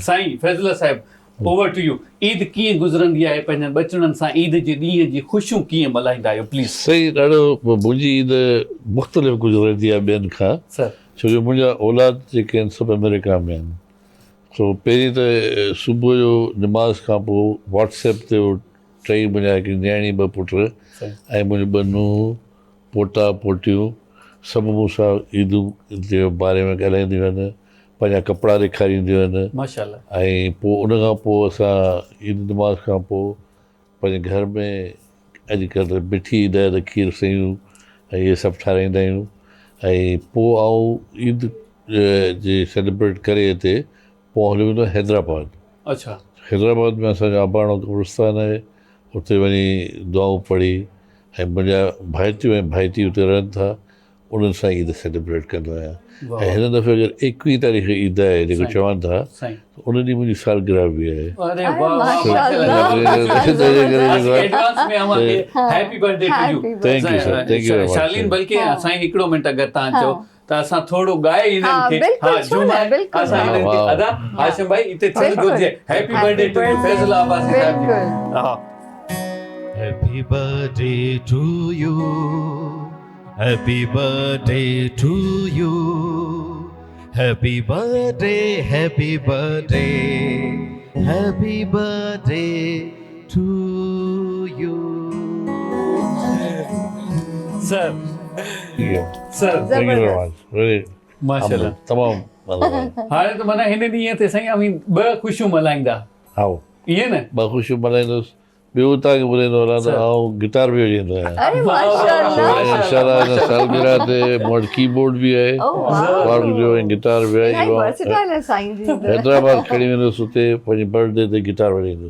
साईं फैज़ला साहिब, over two U. Eid कीअं गुज़रंदी आहे पंहिंजनि बचड़नि सां? ईद जे ॾींहं जी ख़ुशियूं कीअं मल्हाईंदा आहियो प्लीज़? सही ॾाढो मुंहिंजी ईद मुख़्तलिफ़ गुज़रंदी आहे ॿियनि खां, सर छो जो मुंहिंजा औलाद जेके आहिनि सभु अमेरिका में आहिनि। सो पहिरीं त सुबुह जो निमाज़ खां पोइ व्हाट्सएप ते टई मुंहिंजा हिकिड़ी न्याणी ॿ पुट ऐं मुंहिंजी ॿ नूंहं पोटा पोटियूं सभु मूंसां ईदूं जे बारे में ॻाल्हाईंदियूं आहिनि, पंहिंजा कपिड़ा ॾेखारींदियूं आहिनि माशाल्लाह। ऐं पोइ उन खां पोइ असां ईद निमाज़ खां पोइ पंहिंजे घर में अॼुकल्ह मिठी ईद त खीर सयूं ऐं इहे सभु ठाराईंदा आहियूं। ऐं पोइ आउं ईद जे सेलिब्रेट करे हिते पोइ हली वेंदो हैदराबाद। अच्छा। हैदराबाद में असांजो आबाणो कब्रिस्तान आहे, हुते वञी दुआऊं पढ़ी ऐं मुंहिंजा भाइटियूं ऐं भाइटी हुते रहनि था, उन्हनि सां ईद सेलिब्रेट कंदो आहियां। ऐं हिन दफ़े अगरि 21 तारीख़ ईद आहे जेको चवनि था, उन ॾींहुं मुंहिंजी सालगिरह बि आहे। अरे वाह, एडवांस में अवांखे happy birthday to you. Thank you sir, thank you. Shaleen, बल्कि साईं हिकिड़ो मिंट अगरि तव्हां चओ त असां थोरो ॻाए इन्हनि खे। बिल्कुलु, छो न, बिल्कुलु। असां इन्हनि खे अदा हाशिम भाई हिते थियणु घुरिजे। Happy birthday to you Faizla Abbasi साहिब जी। हा। Happy birthday to you. Happy birthday to you. Happy birthday, happy birthday. Happy birthday to you. Sir sir thank U very much, very माशाल्लाह। तमामु हाणे त माना हिन ॾींहं ते साईं अमीन ॿ ख़ुशियूं मल्हाईंदा हा ईअं न? ॿ ख़ुशियूं मल्हाईंदुसि। ॿियो तव्हांखे ॿुधाईंदो वञा त आउं गिटार बि वॼाईंदो आहियां। अरे माशाल्लाह। इंशाल्लाह हिन सालगिरह ते मूं वटि कीबोर्ड बि आहे, वार्क जो ऐं गिटार बि आहे। वर्सेटाइल है साईं जी। हैदराबाद खणी वेंदुसि, हुते पंहिंजे बर्थडे ते गिटार वॼाईंदुसि।